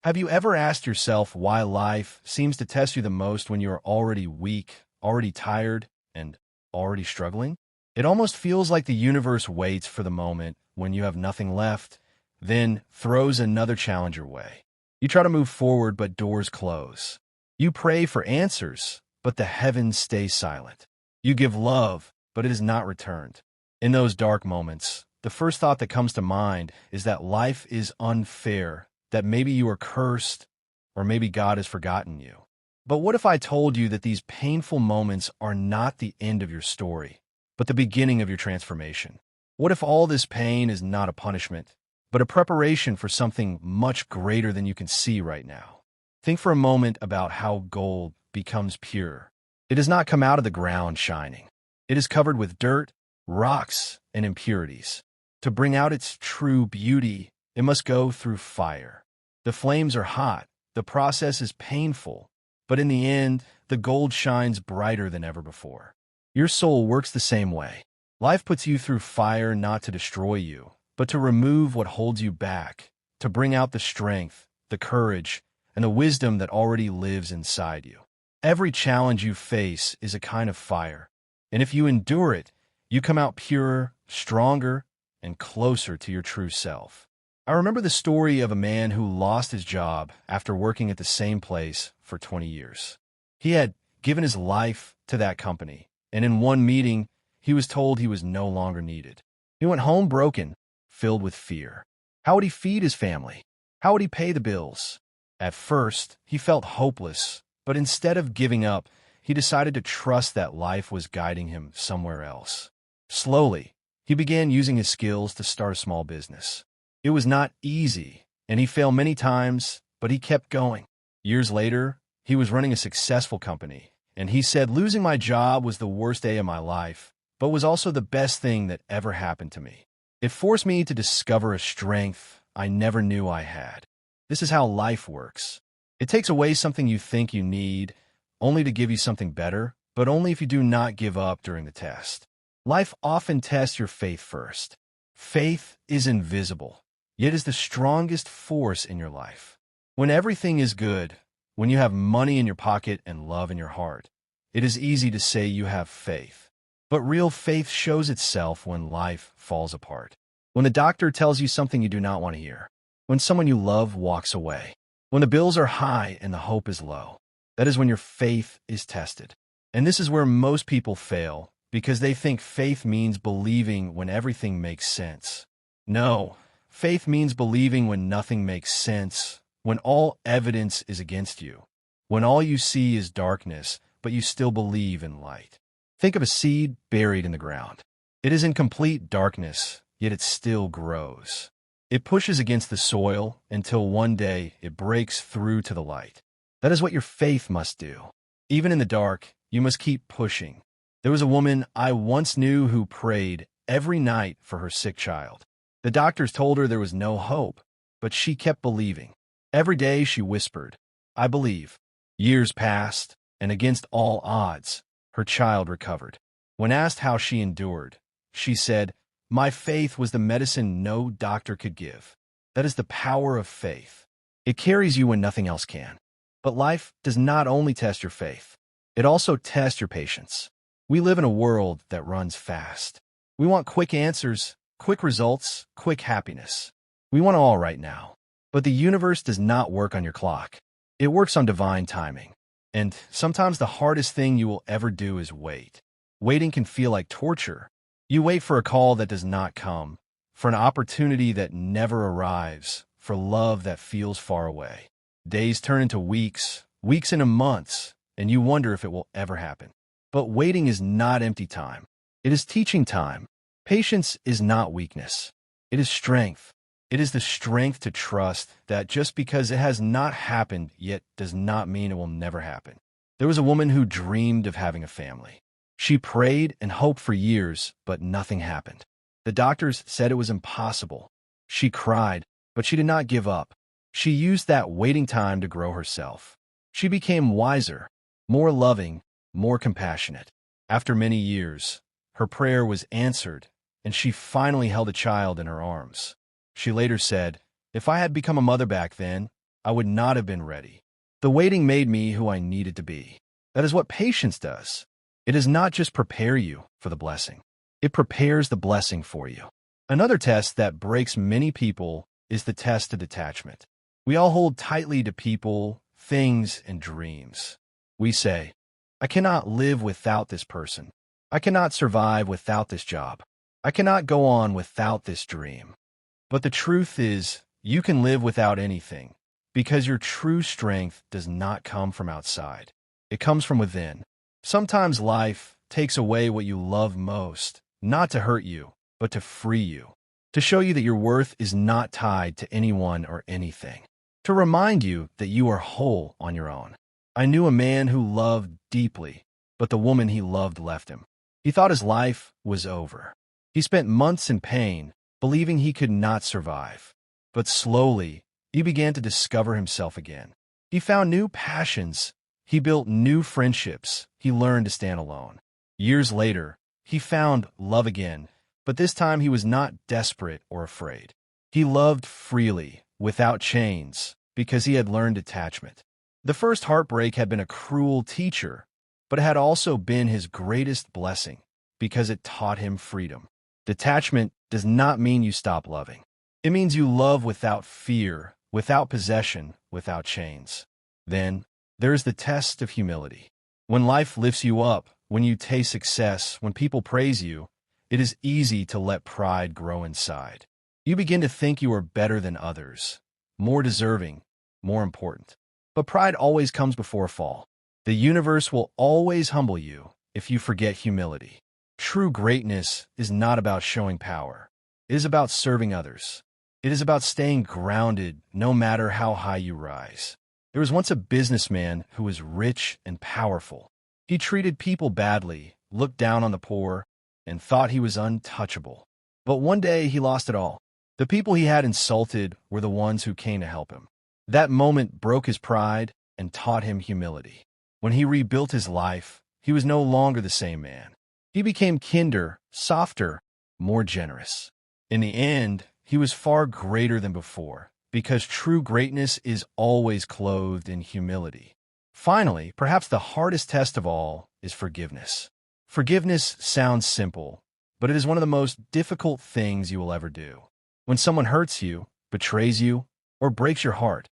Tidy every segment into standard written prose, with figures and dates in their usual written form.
Have you ever asked yourself why life seems to test you the most when you're already weak, already tired, and already struggling? It almost feels like the universe waits for the moment when you have nothing left, then throws another challenge your way. You try to move forward, but doors close. You pray for answers, but the heavens stay silent. You give love, but it is not returned. In those dark moments, the first thought that comes to mind is that life is unfair, that maybe you are cursed, or maybe God has forgotten you. But what if I told you that these painful moments are not the end of your story, but the beginning of your transformation? What if all this pain is not a punishment, but a preparation for something much greater than you can see right now? Think for a moment about how gold becomes pure. It does not come out of the ground shining. It is covered with dirt, rocks, and impurities. To bring out its true beauty, it must go through fire. The flames are hot, the process is painful, but in the end, the gold shines brighter than ever before. Your soul works the same way. Life puts you through fire not to destroy you, but to remove what holds you back, to bring out the strength, the courage, and the wisdom that already lives inside you. Every challenge you face is a kind of fire, and if you endure it, you come out purer, stronger, and closer to your true self. I remember the story of a man who lost his job after working at the same place for 20 years. He had given his life to that company, and in one meeting, he was told he was no longer needed. He went home broken, filled with fear. How would he feed his family? How would he pay the bills? At first, he felt hopeless, but instead of giving up, he decided to trust that life was guiding him somewhere else. Slowly, he began using his skills to start a small business. It was not easy, and he failed many times, but he kept going. Years later, he was running a successful company, and he said, "Losing my job was the worst day of my life, but was also the best thing that ever happened to me. It forced me to discover a strength I never knew I had." This is how life works. It takes away something you think you need, only to give you something better, but only if you do not give up during the test. Life often tests your faith first. Faith is invisible, yet is the strongest force in your life. When everything is good, when you have money in your pocket and love in your heart, it is easy to say you have faith. But real faith shows itself when life falls apart. When the doctor tells you something you do not want to hear. When someone you love walks away. When the bills are high and the hope is low. That is when your faith is tested. And this is where most people fail, because they think faith means believing when everything makes sense. No, faith means believing when nothing makes sense, when all evidence is against you, when all you see is darkness, but you still believe in light. Think of a seed buried in the ground. It is in complete darkness, yet it still grows. It pushes against the soil until one day it breaks through to the light. That is what your faith must do. Even in the dark, you must keep pushing. There was a woman I once knew who prayed every night for her sick child. The doctors told her there was no hope, but she kept believing. Every day she whispered, "I believe." Years passed, and against all odds, her child recovered. When asked how she endured, she said, "My faith was the medicine no doctor could give." That is the power of faith. It carries you when nothing else can. But life does not only test your faith, it also tests your patience. We live in a world that runs fast. We want quick answers, quick results, quick happiness. We want it all right now. But the universe does not work on your clock. It works on divine timing. And sometimes the hardest thing you will ever do is wait. Waiting can feel like torture. You wait for a call that does not come, for an opportunity that never arrives, for love that feels far away. Days turn into weeks, weeks into months, and you wonder if it will ever happen. But waiting is not empty time. It is teaching time. Patience is not weakness. It is strength. It is the strength to trust that just because it has not happened yet does not mean it will never happen. There was a woman who dreamed of having a family. She prayed and hoped for years, but nothing happened. The doctors said it was impossible. She cried, but she did not give up. She used that waiting time to grow herself. She became wiser, more loving, more compassionate. After many years, her prayer was answered, and she finally held a child in her arms. She later said, "If I had become a mother back then, I would not have been ready. The waiting made me who I needed to be. That is what patience does. It does not just prepare you for the blessing. It prepares the blessing for you. Another test that breaks many people is the test of detachment. We all hold tightly to people, things, and dreams. We say, I cannot live without this person. I cannot survive without this job. I cannot go on without this dream. But the truth is, you can live without anything, because your true strength does not come from outside. It comes from within. Sometimes life takes away what you love most, not to hurt you, but to free you, to show you that your worth is not tied to anyone or anything, to remind you that you are whole on your own. I knew a man who loved deeply, but the woman he loved left him. He thought his life was over. He spent months in pain, believing he could not survive. But slowly, he began to discover himself again. He found new passions. He built new friendships. He learned to stand alone. Years later, he found love again, but this time he was not desperate or afraid. He loved freely, without chains, because he had learned detachment. The first heartbreak had been a cruel teacher, but it had also been his greatest blessing, because it taught him freedom. Detachment does not mean you stop loving. It means you love without fear, without possession, without chains. Then, there is the test of humility. When life lifts you up, when you taste success, when people praise you, it is easy to let pride grow inside. You begin to think you are better than others, more deserving, more important. But pride always comes before a fall. The universe will always humble you if you forget humility. True greatness is not about showing power. It is about serving others. It is about staying grounded no matter how high you rise. There was once a businessman who was rich and powerful. He treated people badly, looked down on the poor, and thought he was untouchable. But one day he lost it all. The people he had insulted were the ones who came to help him. That moment broke his pride and taught him humility. When he rebuilt his life, he was no longer the same man. He became kinder, softer, more generous. In the end, he was far greater than before, because true greatness is always clothed in humility. Finally, perhaps the hardest test of all is forgiveness. Forgiveness sounds simple, but it is one of the most difficult things you will ever do. When someone hurts you, betrays you, or breaks your heart,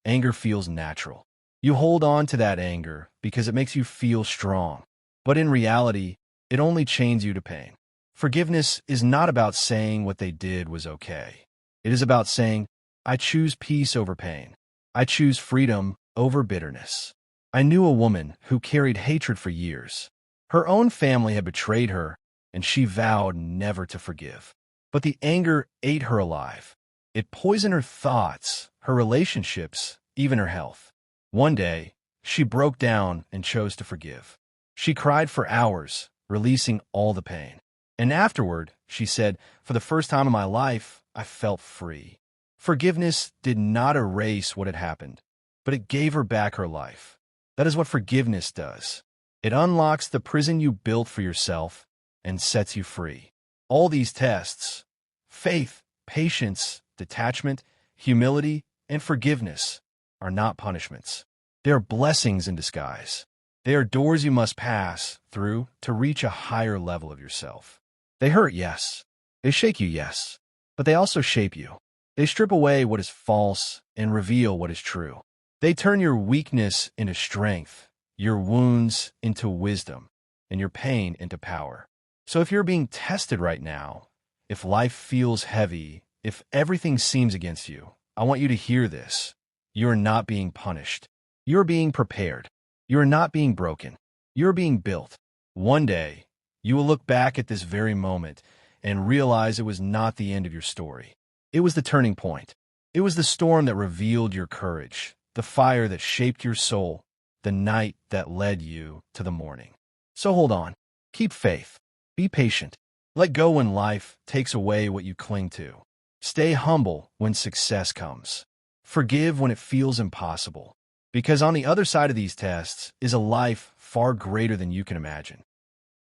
anger feels natural. You hold on to that anger because it makes you feel strong. But in reality, it only chains you to pain. Forgiveness is not about saying what they did was okay. It is about saying, I choose peace over pain. I choose freedom over bitterness. I knew a woman who carried hatred for years. Her own family had betrayed her, and she vowed never to forgive. But the anger ate her alive. It poisoned her thoughts, her relationships, even her health. One day, she broke down and chose to forgive. She cried for hours, releasing all the pain. And afterward, she said, for the first time in my life, I felt free. Forgiveness did not erase what had happened, but it gave her back her life. That is what forgiveness does. It unlocks the prison you built for yourself and sets you free. All these tests, faith, patience, detachment, humility, and forgiveness, are not punishments. They are blessings in disguise. They are doors you must pass through to reach a higher level of yourself. They hurt, yes. They shake you, yes. But they also shape you. They strip away what is false and reveal what is true. They turn your weakness into strength, your wounds into wisdom, and your pain into power. So if you're being tested right now, if life feels heavy, if everything seems against you, I want you to hear this. You are not being punished. You are being prepared. You are not being broken. You are being built. One day, you will look back at this very moment and realize it was not the end of your story. It was the turning point. It was the storm that revealed your courage, the fire that shaped your soul, the night that led you to the morning. So hold on. Keep faith. Be patient. Let go when life takes away what you cling to. Stay humble when success comes. Forgive when it feels impossible. Because on the other side of these tests is a life far greater than you can imagine.